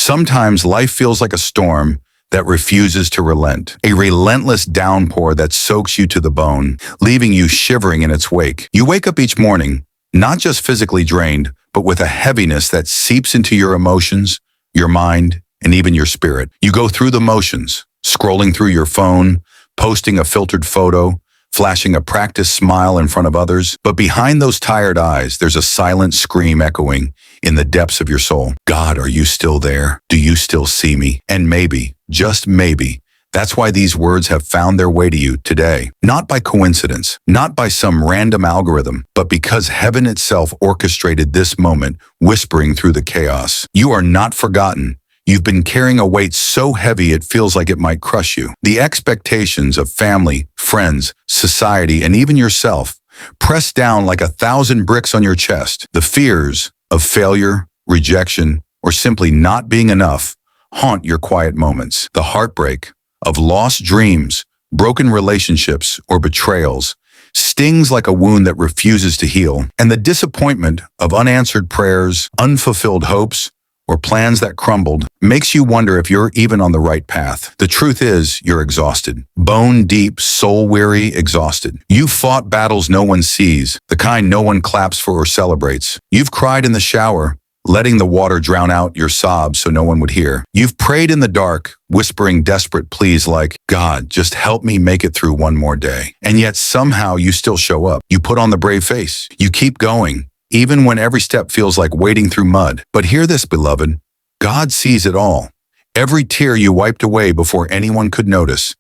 Sometimes life feels like a storm that refuses to relent, a relentless downpour that soaks you to the bone, leaving you shivering in its wake. You wake up each morning, not just physically drained, but with a heaviness that seeps into your emotions, your mind, and even your spirit. You go through the motions, scrolling through your phone, posting a filtered photo, flashing a practiced smile in front of others. But behind those tired eyes, there's a silent scream echoing in the depths of your soul. God, are you still there? Do you still see me? And maybe, just maybe, that's why these words have found their way to you today. Not by coincidence, not by some random algorithm, but because heaven itself orchestrated this moment, whispering through the chaos. You are not forgotten. You've been carrying a weight so heavy it feels like it might crush you. The expectations of family, friends, society, and even yourself press down like 1,000 bricks on your chest. The fears of failure, rejection, or simply not being enough haunt your quiet moments. The heartbreak of lost dreams, broken relationships, or betrayals stings like a wound that refuses to heal. And the disappointment of unanswered prayers, unfulfilled hopes, or plans that crumbled makes you wonder if you're even on the right path. The truth is, you're exhausted. Bone deep, soul weary, exhausted. You've fought battles no one sees, the kind no one claps for or celebrates. You've cried in the shower, letting the water drown out your sobs so no one would hear. You've prayed in the dark, whispering desperate pleas like, God, just help me make it through one more day. And yet somehow you still show up. You put on the brave face. You keep going, even when every step feels like wading through mud. But hear this, beloved. God sees it all. Every tear you wiped away before anyone could notice.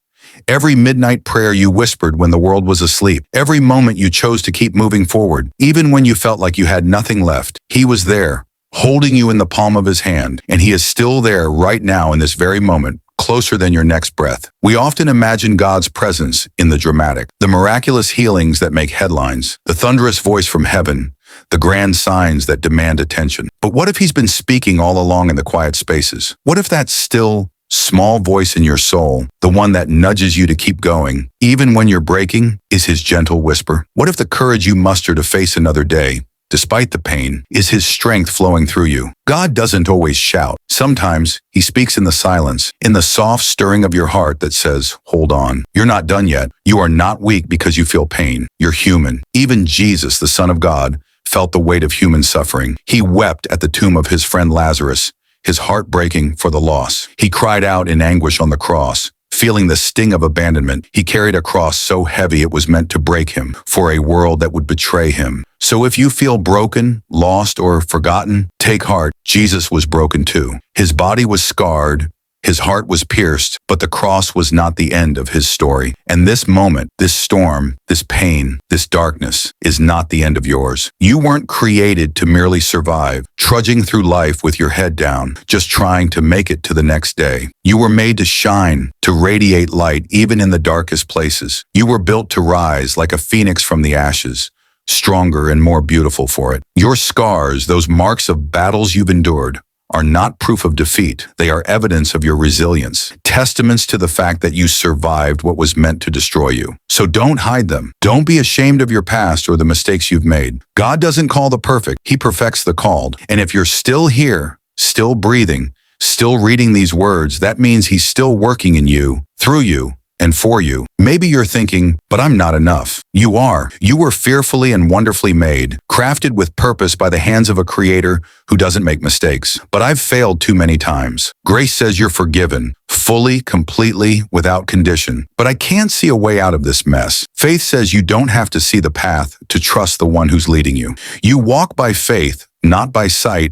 Every midnight prayer you whispered when the world was asleep. Every moment you chose to keep moving forward, even when you felt like you had nothing left. He was there, holding you in the palm of his hand. And he is still there right now in this very moment, closer than your next breath. We often imagine God's presence in the dramatic, the miraculous healings that make headlines, the thunderous voice from heaven, the grand signs that demand attention. But what if he's been speaking all along in the quiet spaces? What if that still, small voice in your soul, the one that nudges you to keep going, even when you're breaking, is his gentle whisper? What if the courage you muster to face another day, despite the pain, is his strength flowing through you? God doesn't always shout. Sometimes he speaks in the silence, in the soft stirring of your heart that says, hold on. You're not done yet. You are not weak because you feel pain. You're human. Even Jesus, the Son of God, felt the weight of human suffering. He wept at the tomb of his friend Lazarus, his heart breaking for the loss. He cried out in anguish on the cross, feeling the sting of abandonment. He carried a cross so heavy it was meant to break him for a world that would betray him. So if you feel broken, lost, or forgotten, take heart. Jesus was broken too. His body was scarred, his heart was pierced, but the cross was not the end of his story. And this moment, this storm, this pain, this darkness is not the end of yours. You weren't created to merely survive, trudging through life with your head down, just trying to make it to the next day. You were made to shine, to radiate light even in the darkest places. You were built to rise like a phoenix from the ashes, stronger and more beautiful for it. Your scars, those marks of battles you've endured, are not proof of defeat. They are evidence of your resilience, testaments to the fact that you survived what was meant to destroy you. So don't hide them. Don't be ashamed of your past or the mistakes you've made. God doesn't call the perfect. He perfects the called. And if you're still here, still breathing, still reading these words, that means he's still working in you, through you, and for you. Maybe you're thinking, but I'm not enough. You are. You were fearfully and wonderfully made, crafted with purpose by the hands of a creator who doesn't make mistakes. But I've failed too many times. Grace says you're forgiven, fully, completely, without condition. But I can't see a way out of this mess. Faith says you don't have to see the path to trust the one who's leading you. You walk by faith, not by sight,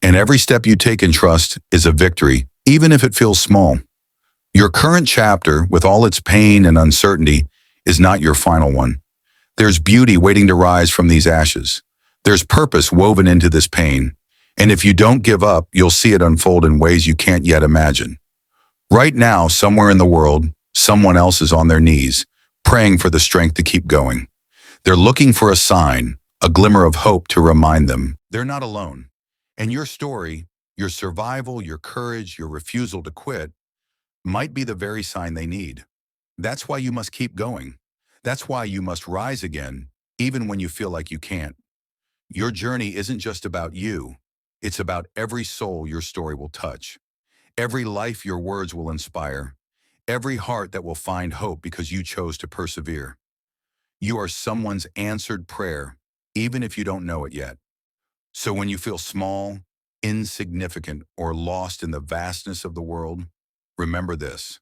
and every step you take in trust is a victory, even if it feels small. Your current chapter, with all its pain and uncertainty, is not your final one. There's beauty waiting to rise from these ashes. There's purpose woven into this pain. And if you don't give up, you'll see it unfold in ways you can't yet imagine. Right now, somewhere in the world, someone else is on their knees, praying for the strength to keep going. They're looking for a sign, a glimmer of hope to remind them they're not alone. And your story, your survival, your courage, your refusal to quit, might be the very sign they need. That's why you must keep going. That's why you must rise again, even when you feel like you can't. Your journey isn't just about you. It's about every soul your story will touch. every life your words will inspire, every heart that will find hope because you chose to persevere. You are someone's answered prayer, even if you don't know it yet. So when you feel small, insignificant, or lost in the vastness of the world, remember this: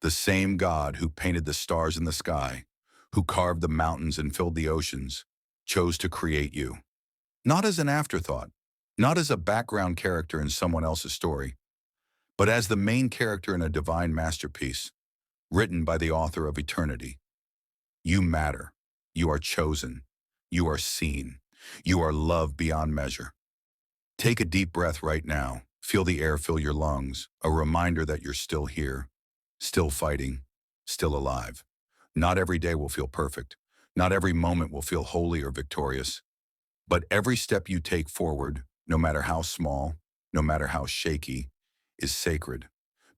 the same God who painted the stars in the sky, who carved the mountains and filled the oceans, chose to create you. Not as an afterthought, not as a background character in someone else's story, but as the main character in a divine masterpiece, written by the author of eternity. You matter. You are chosen. You are seen. You are loved beyond measure. Take a deep breath right now. Feel the air fill your lungs, a reminder that you're still here, still fighting, still alive. Not every day will feel perfect. Not every moment will feel holy or victorious. But every step you take forward, no matter how small, no matter how shaky, is sacred.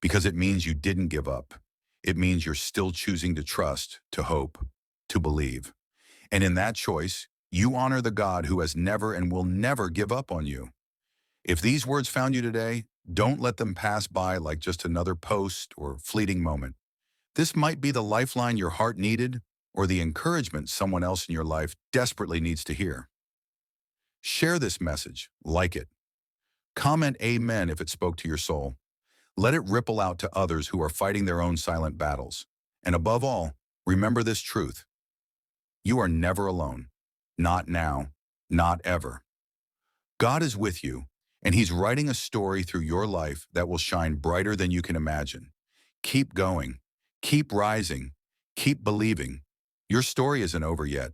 Because it means you didn't give up. It means you're still choosing to trust, to hope, to believe. And in that choice, you honor the God who has never and will never give up on you. If these words found you today, don't let them pass by like just another post or fleeting moment. This might be the lifeline your heart needed or the encouragement someone else in your life desperately needs to hear. Share this message, like it. Comment amen if it spoke to your soul. Let it ripple out to others who are fighting their own silent battles. And above all, remember this truth: you are never alone. Not now, not ever. God is with you, and He's writing a story through your life that will shine brighter than you can imagine. Keep going, keep rising, keep believing. Your story isn't over yet.